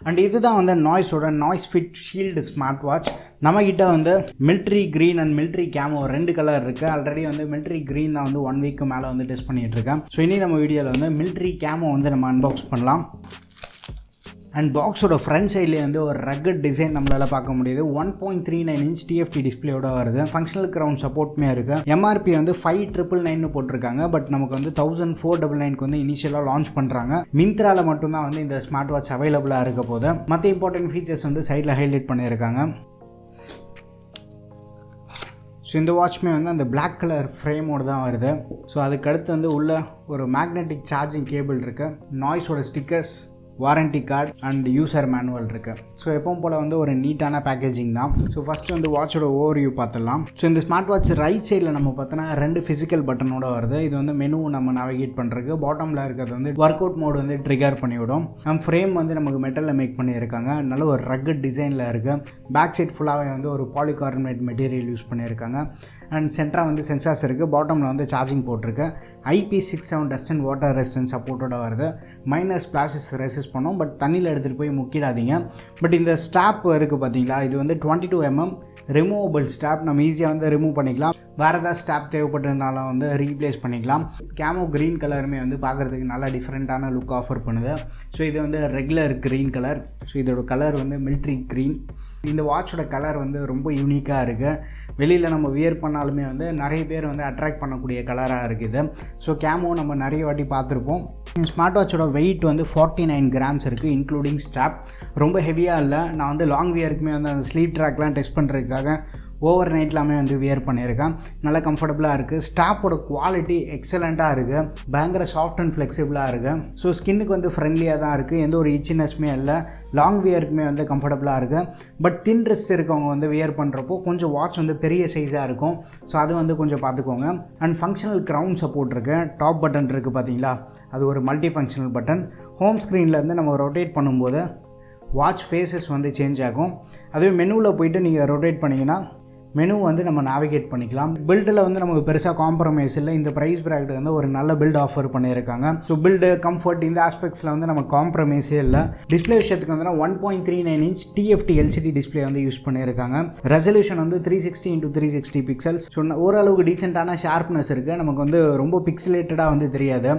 And இதுதான் வந்து நாய்ஸோட Noise fit shield smart watch. நம்மக்கிட்ட வந்து military green and military camo 2 colour இருக்குது. ஆல்ரெடி வந்து மிலிட்ரி க்ரீன் தான் வந்து 1 வீக்கு மேலே வந்து டெஸ்ட் பண்ணிகிட்டு இருக்கேன். ஸோ இனி நம்ம வீடியோவில் வந்து மிலிட்ரி கேமோ வந்து நம்ம அன்பாக்ஸ் பண்ணலாம். அண்ட் பாக்ஸோட ஃப்ரண்ட் சைட்லேயே வந்து ஒரு ரக்கட் டிசைன் நம்மளால் பார்க்க முடியுது. 1.39 இன்ச் டிஎஃப்டி டிஸ்பிளேயோட வருது. ஃபங்க்ஷனல் கிரவுண்ட் சப்போர்ட்டுமே இருக்குது. எம்ஆர்பி வந்து 5,999 போட்டிருக்காங்க. பட் நமக்கு வந்து 1499 வந்து இனிஷியலாக லான்ச் பண்ணுறாங்க. மிந்த்ராவில் மட்டும்தான் வந்து இந்த ஸ்மார்ட் வாட்ச் அவைலபிளாக இருக்க போது. மற்ற இம்பார்ட்டன்ட் ஃபீச்சர்ஸ் வந்து சைடில் ஹைலைட் பண்ணியிருக்காங்க. ஸோ இந்த வாட்ச்மே வந்து அந்த பிளாக் கலர் ஃப்ரேமோடு தான் வருது. ஸோ அதுக்கடுத்து வந்து உள்ள ஒரு மேக்னெட்டிக் சார்ஜிங் கேபிள் இருக்குது. நாய்ஸோட stickers, warranty card and user manual இருக்குது. ஸோ எப்பவும் போல் வந்து ஒரு நீட்டான பேக்கேஜிங் தான். ஸோ ஃபஸ்ட்டு வந்து வாட்சோட ஓவர்வியூ பார்த்துடலாம். ஸோ இந்த ஸ்மார்ட் வாட்ச் ரைட் சைடில் நம்ம பார்த்தோன்னா 2 ஃபிசிக்கல் பட்டனோட வருது. இது வந்து மெனு நம்ம நேவிகேட் பண்ணுறதுக்கு. பாட்டமில் இருக்கிறது வந்து ஒர்க் அவுட் மோடு வந்து ட்ரிகர் பண்ணிவிடும். ஃப்ரேம் வந்து நமக்கு மெட்டலில் மேக் பண்ணியிருக்காங்க. நல்ல ஒரு ரக்கட் டிசைனில் இருக்குது. பேக் சைட் ஃபுல்லாகவே வந்து ஒரு பாலிகார்பனேட் மெட்டீரியல் யூஸ் பண்ணியிருக்காங்க. அண்ட் சென்டராக வந்து சென்சார்ஸ் இருக்குது. பாட்டமில் வந்து சார்ஜிங் போட்டிருக்கு. IP67 dust and water resistance சப்போர்ட்டோட வருது. மைனர் ஸ்பிளாஷஸ் ரெசிஸ்ட் பண்ணும். பட் தண்ணியில் எடுத்துகிட்டு போய் முக்கிடாதீங்க. பட் இந்த ஸ்டாப் இருக்குது பார்த்தீங்களா, இது வந்து 22 mm ரிமூவபிள் ஸ்டாப். நம்ம ஈஸியாக வந்து ரிமூவ் பண்ணிக்கலாம். வேறு ஏதாவது ஸ்டாப் தேவைப்பட்டதுனால வந்து ரீப்ளேஸ் பண்ணிக்கலாம். கேமோ க்ரீன் கலருமே வந்து பார்க்குறதுக்கு நல்லா டிஃப்ரெண்ட்டான லுக் ஆஃபர் பண்ணுது. ஸோ இது வந்து ரெகுலர் க்ரீன் கலர். ஸோ இதோட கலர் வந்து மிலிட்ரி க்ரீன். இந்த வாட்சோட கலர் வந்து ரொம்ப யூனிக்காக இருக்குது. வெளியில் நம்ம வியர் பண்ணாலுமே வந்து நிறைய பேர் வந்து அட்ராக்ட் பண்ணக்கூடிய கலராக இருக்குது. ஸோ கேமோ நம்ம நிறைய வாட்டி பார்த்துருப்போம். ஸ்மார்ட் வாட்சோட வெயிட் வந்து 49 கிராம்ஸ் இருக்குது, இன்க்ளூடிங் ஸ்ட்ராப். ரொம்ப ஹெவியாக இல்லை. நான் வந்து லாங் வியருக்குமே வந்து அந்த ஸ்லீப் ட்ராக்லாம் டெஸ்ட் பண்ணுறதுக்காக ஓவர் நைட்லாமே வந்து வியர் பண்ணியிருக்கேன். நல்லா கம்ஃபர்டபுளாக இருக்குது. ஸ்டாப்போட குவாலிட்டி எக்ஸலண்ட்டாக இருக்குது. பயங்கர சாஃப்ட் அண்ட் ஃப்ளெக்சிபிளாக இருக்குது. ஸோ ஸ்கின்னுக்கு வந்து ஃப்ரெண்ட்லியாக தான் இருக்குது. எந்த ஒரு இச்சினஸ்மே இல்லை. லாங் வியருக்குமே வந்து கம்ஃபர்டபுளாக இருக்குது. பட் தின் ட்ரெஸ் இருக்கவங்க வந்து வியர் பண்ணுறப்போ கொஞ்சம் வாட்ச் வந்து பெரிய சைஸாக இருக்கும். ஸோ அது வந்து கொஞ்சம் பார்த்துக்கோங்க. அண்ட் ஃபங்க்ஷனல் கிரவுண்ட் சப்போர்ட் இருக்குது. டாப் பட்டன் இருக்குது பார்த்தீங்களா, அது ஒரு மல்டி ஃபங்க்ஷனல் பட்டன். ஹோம் ஸ்க்ரீன்லேருந்து நம்ம ரொட்டேட் பண்ணும்போது வாட்ச் ஃபேஸஸ் வந்து சேஞ்ச் ஆகும். அதுவே மெனுவில் போயிட்டு நீங்கள் ரொட்டேட் பண்ணிங்கன்னா மெனு வந்து நம்ம நேவிகேட் பண்ணிக்கலாம். பில்டில் வந்து நமக்கு பெருசாக காம்ப்ரமைஸ் இல்லை. இந்த ப்ரைஸ் ப்ராக்கெட் வந்து ஒரு நல்ல பில்ட் ஆஃபர் பண்ணியிருக்காங்க. ஸோ பில்டு, கம்ஃபர்ட், இந்த ஆஸ்பெக்ட்ஸில் வந்து நம்ம காம்ப்ரமைஸே இல்லை. டிஸ்பிளே விஷயத்துக்கு வந்து 1.39 இன்ச் TFT LCD டிஸ்பிளே வந்து யூஸ் பண்ணியிருக்காங்க. ரெசல்யூஷன் வந்து 360x360 பிக்சல்ஸ். ஸோ ஓரளவுக்கு டீசெண்டான ஷார்ப்னஸ் இருக்குது. நமக்கு வந்து ரொம்ப பிக்சலேட்டடாக வந்து தெரியாது.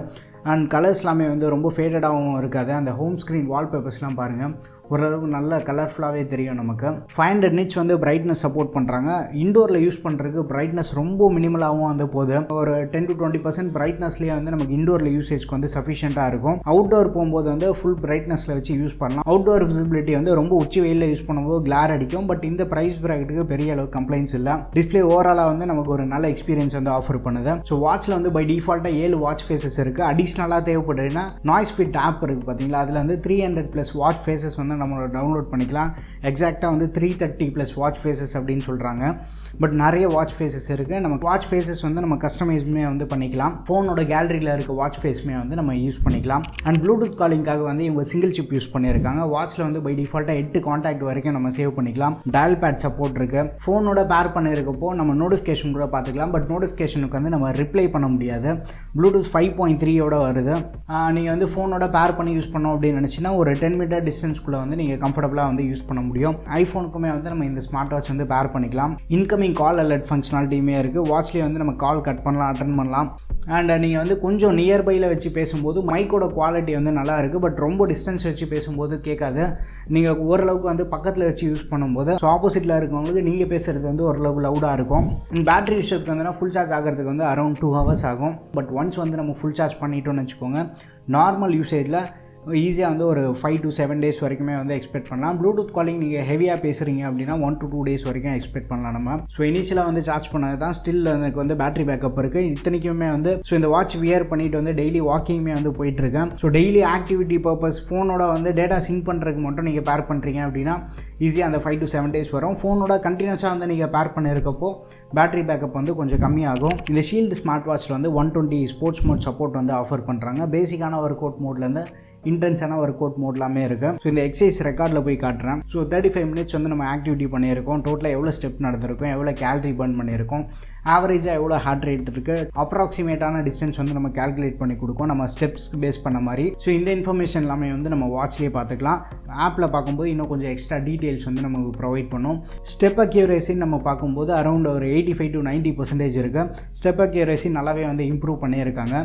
அண்ட் கலர்ஸ் எல்லாமே வந்து ரொம்ப ஃபேடடாகவும் இருக்காது. அந்த ஹோம் ஸ்க்ரீன் வால்பேப்பர்ஸ்லாம் பாருங்கள், ஓரளவுக்கு நல்ல கலர்ஃபுல்லாகவே தெரியும் நமக்கு. 500 nits வந்து பிரைட்னஸ் சப்போர்ட் பண்ணுறாங்க. இண்டோரில் யூஸ் பண்ணுறதுக்கு பிரைட்னஸ் ரொம்ப மினிமலாகவும் வந்து போகுது. ஒரு 10 to 20% பிரைட்னஸ்லேயே வந்து நமக்கு இண்டோரில் யூசேஜ்க்கு வந்து சஃபிஷியண்ட்டாக இருக்கும். அவுட்டோர் போகும்போது வந்து ஃபுல் பிரைட்னஸில் வச்சு யூஸ் பண்ணலாம். அவுட்டோர் விசிபிலிட்டி வந்து ரொம்ப உச்சி வெயிலில் யூஸ் பண்ணும்போது கிளார் அடிக்கும். பட் இந்த ப்ரைஸ் பிராக்கெட்டுக்கு பெரிய அளவு கம்ப்ளைண்ட்ஸ் இல்லை. டிஸ்பிளே ஓவராலாக வந்து நமக்கு ஒரு நல்ல எக்ஸ்பீரியன்ஸ் வந்து ஆஃபர் பண்ணுது. ஸோ வாட்சில் வந்து பை டிஃபால்ட்டாக 7 வாட்ச் ஃபேஸஸ் இருக்குது. அடிஷ்னலாக தேவைப்படுதுன்னா நாய்ஸ் ஃபிட் ஆப் இருக்குது பார்த்தீங்களா, அதில் வந்து 300+ வாட்ச் ஃபேஸஸ் வந்து நம்ம டவுன்லோட் பண்ணிக்கலாம். எக்ஸாக்டாக வந்து 330+ வாட்ச் ஃபேஸஸ் அப்படின்னு சொல்கிறாங்க. பட் நிறைய வாட்ச் ஃபேஸஸ் இருக்குது. நம்ம வாட்ச் ஃபேஸஸ் வந்து நம்ம கஸ்டமைஸ்மே வந்து பண்ணிக்கலாம். ஃபோனோட கேலரியில் இருக்க வாட்ச் ஃபேஸ்மே வந்து நம்ம யூஸ் பண்ணிக்கலாம். அண்ட் ப்ளூடூத் காலிங்காக வந்து இவங்க சிங்கிள் சிப் யூஸ் பண்ணியிருக்காங்க. வாட்சில் வந்து பை டிஃபால்ட்டாக 8 கான்டாக்ட் வரைக்கும் நம்ம சேவ் பண்ணிக்கலாம். டயல் பேட் சப்போர்ட் இருக்குது. ஃபோனோட பேர் பண்ணியிருக்கப்போ நம்ம நோட்டிஃபிகேஷன் கூட பார்த்துக்கலாம். பட் நோட்டிஃபிகேஷனுக்கு வந்து நம்ம ரிப்ளை பண்ண முடியாது. ப்ளூடூத் 5.3யோட வருது. நீங்கள் வந்து ஃபோனோட பேர் பண்ணி யூஸ் பண்ணோம் அப்படின்னு நினச்சின்னா ஒரு 10 மீட்டர் டிஸ்டன்ஸ்குள்ளே வந்து நீங்கள் கம்ஃபர்டபுளாக வந்து யூஸ் பண்ண முடியும். ஐஃபோனுக்குமே வந்து நம்ம இந்த ஸ்மார்ட் வாட்ச் வந்து பேர் பண்ணிக்கலாம். இன்கமிங் கால் அலர்ட் ஃபங்க்ஷனாலிட்டியுமே இருக்குது. வாட்ச்லேயே வந்து நம்ம கால் கட் பண்ணலாம், அட்டன் பண்ணலாம். அண்ட் நீங்கள் வந்து கொஞ்சம் நியர்பையில் வச்சு பேசும்போது மைக்கோட குவாலிட்டி வந்து நல்லா இருக்குது. பட் ரொம்ப டிஸ்டன்ஸ் வச்சு பேசும்போது கேட்காது. நீங்கள் ஓரளவுக்கு வந்து பக்கத்தில் வச்சு யூஸ் பண்ணும்போது ஸோ ஆப்போசிட்டில் இருக்கவங்களுக்கு நீங்கள் பேசுகிறது வந்து ஓரளவுக்கு லவுடாக இருக்கும். பேட்டரி விஷயத்துக்கு வந்து ஃபுல் சார்ஜ் ஆகிறதுக்கு வந்து அரௌண்ட் 2 hours ஆகும். பட் ஒன்ஸ் வந்து நம்ம ஃபுல் சார்ஜ் பண்ணிட்டோம்னு வச்சுக்கோங்க, நார்மல் யூசேஜில் ஈஸியாக வந்து ஒரு 5 to 7 days வரைக்குமே வந்து எக்ஸ்பெக்ட் பண்ணலாம். ப்ளூடூத் காலிங் நீங்கள் ஹெவியாக பேசுகிறீங்க அப்படின்னா 1 to 2 days வரைக்கும் எக்ஸ்பெக்ட் பண்ணலாம் நம்ம. ஸோ இனிஷியலாக வந்து சார்ஜ் பண்ணது தான். ஸ்டில் எனக்கு வந்து பேட்டரி பேக்கப் இருக்குது. இத்தனைக்குமே வந்து ஸோ இந்த வாட்ச் வியர் பண்ணிவிட்டு வந்து டெய்லி வாக்கிங்குமே வந்து போயிட்டுருக்கேன். ஸோ டெய்லி ஆக்டிவிட்டி பர்பஸ் ஃபோனோட வந்து டேட்டா சிங்க் பண்ணுறதுக்கு மட்டும் நீங்கள் பேர் பண்ணுறீங்க அப்படின்னா ஈஸியாக அந்த 5 to 7 days வரும். ஃபோனோட கண்டினியூஸாக வந்து நீங்கள் பேர் பண்ணியிருக்கப்போ பேட்டரி பேக்கப் வந்து கொஞ்சம் கம்மியாகும். இந்த ஷீல்டு ஸ்மார்ட் வாட்சில் வந்து 120 ஸ்போர்ட்ஸ் மோட் சப்போர்ட் வந்து ஆஃபர் பண்ணுறாங்க. பேசிக்கான ஒர்க் அவுட் மோட்லேருந்து இன்டென்ஸான ஒர்க் அவுட் மோட்லாமே இருக்குது. ஸோ இந்த எக்ஸசைஸ் ரெக்கார்டில் போய் காட்டுறேன். ஸோ 35 மினிட்ஸ் வந்து நம்ம ஆக்டிவிட்டி பண்ணியிருக்கோம். டோட்டலாக எவ்வளோ ஸ்டெப் நடந்திருக்கும், எவ்வளோ கேலரி பர்ன் பண்ணியிருக்கோம், ஆவரேஜாக எவ்வளோ ஹார்ட் ரேட் இருக்குது, அப்ராக்சிமேட்டான டிஸ்டன்ஸ் வந்து நம்ம கால்குலேட் பண்ணி கொடுக்கும் நம்ம ஸ்டெப்ஸ்க்கு பேஸ் பண்ண மாதிரி. ஸோ இந்த இன்ஃபர்மேஷன் எல்லாமே வந்து நம்ம வாட்ச்லேயே பார்த்துக்கலாம். ஆப்பில் பார்க்கும்போது இன்னும் கொஞ்சம் எக்ஸ்ட்ரா டீட்டெயில்ஸ் வந்து நமக்கு ப்ரொவைட் பண்ணும். ஸ்டெப் அக்யூரேசின்னு நம்ம பார்க்கும்போது அரௌண்ட் ஒரு 85 to 90% இருக்குது. ஸ்டெப் அக்யூரேசி நல்லாவே வந்து இம்ப்ரூவ் பண்ணியிருக்காங்க.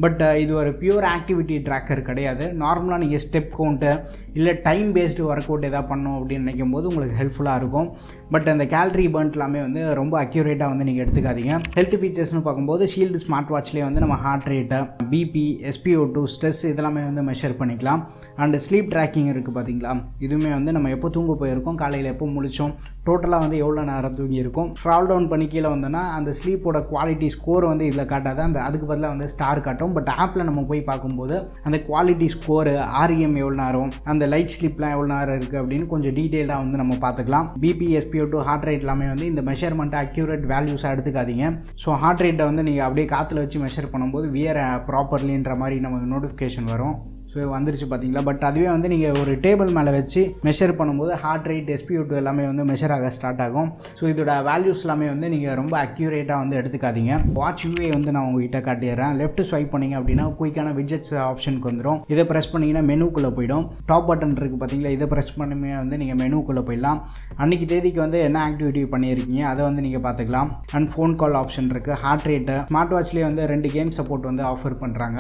பட் இது ஒரு பியூர் ஆக்டிவிட்டி ட்ராக்கர் கிடையாது. நார்மலாக நீங்கள் ஸ்டெப் கவுண்ட்டு இல்லை டைம் பேஸ்டு ஒர்க் அவுட் எதாவது பண்ணணும் அப்படின்னு நினைக்கும் போது உங்களுக்கு ஹெல்ப்ஃபுல்லாக இருக்கும். பட் அந்த கேலரி பர்ன்ட் எல்லாமே வந்து ரொம்ப அக்யூரேட்டாக வந்து நீங்கள் எடுத்துக்காதீங்க. ஹெல்த் ஃபீச்சர்ஸ்னு பார்க்கும்போது ஷீல்டு ஸ்மார்ட் வாட்ச்லேயே வந்து நம்ம heart rate, BP, SpO2, stress இதெல்லாமே வந்து மெஷர் பண்ணிக்கலாம். அண்ட் ஸ்லீப் ட்ராக்கிங் இருக்குது பார்த்தீங்களா, இதுவுமே வந்து நம்ம எப்போ தூங்க போயிருக்கோம், காலையில் எப்போ முழிச்சோம், டோட்டலாக வந்து எவ்வளோ நேரம் தூங்கி இருக்கும். ஸ்க்ரால் டவுன் பண்ணி கீழே வந்தோன்னா அந்த ஸ்லீப்போட குவாலிட்டி ஸ்கோர் வந்து இதில் காட்டாது, அதுக்கு பதிலாக வந்து ஸ்டார் காட்டும். பட் ஆப்பில் நம்ம போய் பார்க்கும்போது அந்த குவாலிட்டி ஸ்கோரு, REM எவ்வளோ நேரம், அந்த லைட் ஸ்லீப்லாம் எவ்வளோ நேரம் இருக்குது அப்படின்னு கொஞ்சம் டீட்டெயிலாக வந்து நம்ம பார்த்துக்கலாம். பிபி, SpO2, ஹார்ட் ரேட் எல்லாமே வந்து இந்த மெஷர்மெண்ட்டை அக்யூரேட் வேல்யூஸாக எடுத்துக்காதீங்க. ஸோ ஹார்ட் ரேட்டை வந்து நீங்கள் அப்படியே காற்றுல வச்சு மெஷர் பண்ணும்போது வியர் ப்ராப்பர்லின்ற மாதிரி நமக்கு நோட்டிஃபிகேஷன் வரும். ஸோ வந்துருச்சு பார்த்தீங்களா. பட் அதுவே வந்து நீங்கள் ஒரு டேபிள் மேலே வச்சு மெஷர் பண்ணும்போது ஹார்ட் ரேட், SpO2 எல்லாமே வந்து மெஷர் ஆக ஸ்டார்ட் ஆகும். ஸோ இதோட வேல்யூஸ் எல்லாமே வந்து நீங்கள் ரொம்ப அக்யூரேட்டாக வந்து எடுத்துக்காதீங்க. வாட்ச் யூஏ வந்து நான் உங்ககிட்ட காட்டிடுறேன். லெஃப்ட் ஸ்வைப் பண்ணிங்க அப்படின்னா குயிக்கான விட்ஜெட்ஸ் ஆப்ஷனுக்கு வந்துடும். இதை ப்ரெஸ் பண்ணிங்கன்னா மெனுக்குள்ளே போயிடும். டாப் பட்டன் இருக்குது பார்த்தீங்களா, இதை ப்ரெஸ் பண்ணுமே வந்து நீங்கள் மெனுக்குள்ளே போயிடலாம். அன்றைக்கி தேதிக்கு வந்து என்ன ஆக்டிவிட்டி பண்ணியிருக்கீங்க அதை வந்து நீங்கள் பார்த்துக்கலாம். அண்ட் ஃபோன் கால் ஆப்ஷன் இருக்குது. ஹார்ட் ரேட்டு, ஸ்மார்ட் வாட்ச்லேயே வந்து 2 கேம் சப்போர்ட் வந்து ஆஃபர் பண்ணுறாங்க.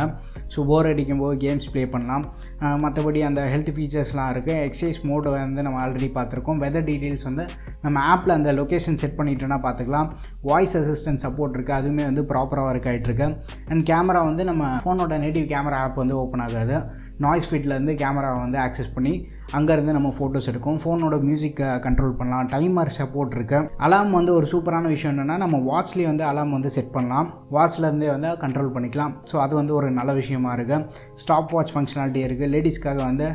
ஸோ போர் அடிக்கும் போது கேம்ஸ் ப்ளே பண்ணலாம். மற்றபடி அந்த ஹெல்த் ஃபீச்சர்ஸ்லாம் இருக்குது. எக்ஸசைஸ் மோடு வந்து நம்ம ஆல்ரெடி பார்த்துருக்கோம். வெதர் டீட்டெயில்ஸ் வந்து நம்ம ஆப்பில் அந்த லொக்கேஷன் செட் பண்ணிட்டோன்னா பார்த்துக்கலாம். வாய்ஸ் அசிஸ்டன்ட் சப்போர்ட் இருக்குது, அதுவுமே வந்து ப்ராப்பராக ஒர்க் ஆகிட்டுருக்கு. அண்ட் கேமரா வந்து நம்ம ஃபோனோட நேட்டிவ் கேமரா ஆப் வந்து ஓப்பன் ஆகாது. நாய்ஸ் ஃபிட்லேருந்து கேமராவை வந்து ஆக்சஸ் பண்ணி அங்கேருந்து நம்ம ஃபோட்டோஸ் எடுக்கும். ஃபோனோட மியூசிக்கை கண்ட்ரோல் பண்ணலாம். டைமர் சப்போர்ட் இருக்குது. அலாம் வந்து ஒரு சூப்பரான விஷயம் என்னென்னா நம்ம வாட்ச்லேயே வந்து அலாம் வந்து செட் பண்ணலாம். வாட்ச்லேருந்தே வந்து கண்ட்ரோல் பண்ணிக்கலாம். ஸோ அது வந்து ஒரு நல்ல விஷயமா இருக்குது. ஸ்டாப் வாட்ச் ஃபங்க்ஷனாலிட்டி இருக்குது. லேடிஸ்க்காக வந்து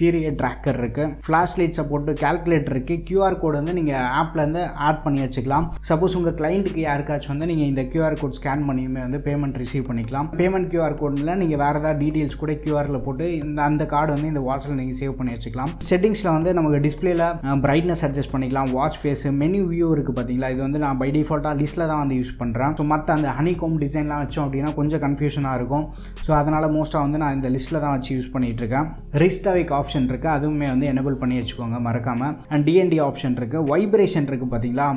பீரியட் ட்ராக்கர் இருக்குது. ஃப்ளாஷ் லைட் சப்போர்ட்டு, கால்குலேட்டர் இருக்குது. QR கோடு வந்து நீங்கள் ஆப்லேருந்து ஆட் பண்ணி வச்சுக்கலாம். சப்போஸ் உங்கள் கிளைண்ட்டுக்கு யாருக்காச்சும் வந்து நீங்கள் இந்த QR கோட் ஸ்கேன் பண்ணியுமே வந்து பேமெண்ட் ரிசீவ் பண்ணிக்கலாம். பேமெண்ட் QR கோடில் நீங்கள் வேறு ஏதாவது டீட்டெயில்ஸ் கூட QRல போட்டு அந்த கார்டு வந்து இந்த வாட்சில் நீங்கள் சேவ் பண்ணி வச்சுக்கலாம். செட்டிங்ஸில் வந்து நமக்கு டிஸ்பிளேல பிரைட்னஸ் அட்ஜஸ்ட் பண்ணிக்கலாம். வாட்ச் ஃபேஸு, மெனு வியூ இருக்குது பார்த்தீங்களா, இது வந்து நான் பை டிஃபால்ட்டாக லிஸ்ட்டில் தான் வந்து யூஸ் பண்ணுறேன். ஸோ மற்ற அந்த ஹனிகோம் டிசைன்லாம் வச்சோம் அப்படின்னா கொஞ்சம் கன்ஃபியூஷனாக இருக்கும். ஸோ அதனால் மோஸ்ட்டாக வந்து நான் இந்த லிஸ்ட்டில் தான் வச்சு யூஸ் பண்ணிகிட்ருக்கேன். ரிஸ்ட் அவேக் ஆப்ஷன் இருக்குது, அதுவுமே வந்து எனேபிள் பண்ணி வச்சுக்கோங்க மறக்காமல். அண்ட் DND ஆப்ஷன் இருக்குது. வைப்ரேஷன் இருக்குது பார்த்தீங்களா,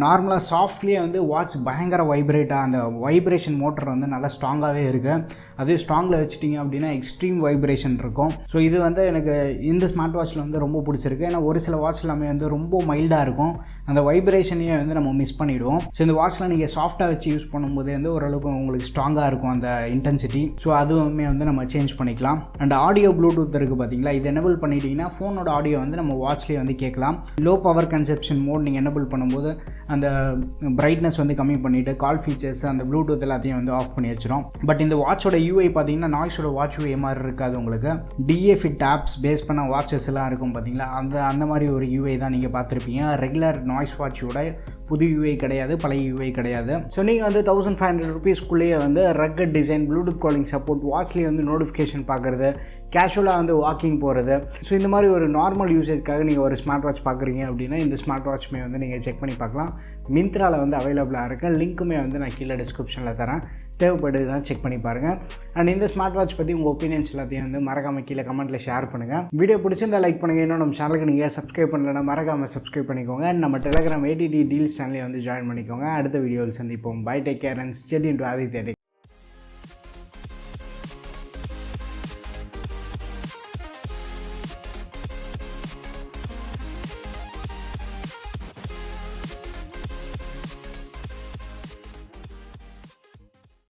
நார்மலாக சாஃப்ட்லேயே வந்து வாட்ச் பயங்கர வைப்ரேட்டாக அந்த வைப்ரேஷன் மோட்டர் வந்து நல்லா ஸ்ட்ராங்காகவே இருக்குது. அதே ஸ்ட்ராங்கில் வச்சுட்டிங்க அப்படின்னா எக்ஸ்ட்ரீம் வைப்ரேஷன் இருக்கும். ஸோ இது வந்து எனக்கு இந்த ஸ்மார்ட் வாட்சில் வந்து ரொம்ப பிடிச்சிருக்கு. ஏன்னா ஒரு சில வாட்ச் எல்லாமே வந்து ரொம்ப மைல்டாக இருக்கும், அந்த வைப்ரேஷனையே வந்து நம்ம மிஸ் பண்ணிவிடுவோம். ஸோ இந்த வாட்சில் நீங்கள் சாஃப்டாக வச்சு யூஸ் பண்ணும்போது வந்து ஓரளவுக்கு உங்களுக்கு ஸ்ட்ராங்காக இருக்கும் அந்த இன்டென்சிட்டி. ஸோ அதுவுமே வந்து நம்ம சேஞ்ச் பண்ணிக்கலாம். அண்ட் ஆடியோ ப்ளூடூத் இருக்குது பார்த்தீங்களா, இது எனேபிள் பண்ணிட்டீங்கன்னா ஃபோனோட ஆடியோ வந்து நம்ம வாட்ச்லேயே வந்து கேட்கலாம். லோ பவர் கன்சப்ஷன் மோட் நீங்கள் எனேபிள் பண்ணும்போது அந்த பிரைட்னஸ் வந்து கம்மி பண்ணிவிட்டு கால் ஃபீச்சர்ஸ் அந்த ப்ளூடூத் எல்லாத்தையும் வந்து ஆஃப் பண்ணி வச்சிடும். பட் இந்த வாட்சோட UI பார்த்தீங்கன்னா நாய்ஸோட வாட்ச் UI மாதிரி இருக்காது. உங்களுக்கு DA ஃபிட் ஆப்ஸ் பேஸ் பண்ண வாட்சஸ் எல்லாம் இருக்கும் பார்த்தீங்களா, அந்த மாதிரி ஒரு UI தான் நீங்கள் பார்த்துருப்பீங்க. ரெகுலர் நாய்ஸ் வாட்சோட புது UI கிடையாது, பழைய UI கிடையாது. ஸோ நீங்கள் வந்து 1500 rupeesக்குள்ளேயே வந்து rugged design, Bluetooth calling support, வாட்ச்லேயே வந்து நோட்டிஃபிகேஷன் பார்க்குறது, கேஷுவலாக வந்து வாக்கிங் போகிறது. ஸோ இந்த மாதிரி ஒரு நார்மல் யூசேஜ்க்காக நீங்கள் ஒரு ஸ்மார்ட் வாட்ச் பார்க்குறீங்க அப்படின்னா இந்த ஸ்மார்ட் வாட்ச்மே வந்து நீங்கள் செக் பண்ணி பார்க்கலாம். மிந்த்ராவில் வந்து அவைலபிளாக இருக்குது. லிங்க்குமே வந்து நான் கீழே டிஸ்கிரிப்ஷனில் தரேன், தேவைப்படுதுன்னா செக் பண்ணி பாருங்கள். அண்ட் இந்த ஸ்மார்ட் வாட்ச் பற்றி உங்கள் ஒப்பீனியன்ஸ் எல்லாத்தையும் வந்து மறக்காமல் கீழே கமெண்ட்டில் ஷேர் பண்ணுங்கள். வீடியோ பிடிச்சிருந்தா லைக் பண்ணுங்கள். இன்னும் நம்ம சேனலுக்கு நீங்கள் சப்ஸ்கிரைப் பண்ணலைன்னா மறக்காமல் சப்ஸ்கிரைப் பண்ணிக்கோங்க. நம்ம டெலிகிராம் ATT டீல்ஸ் சேனலை வந்து ஜாயின் பண்ணிக்கோங்க. அடுத்த வீடியோவில் சந்திப்போம். Bye, take care and stay tuned to Aditya tech.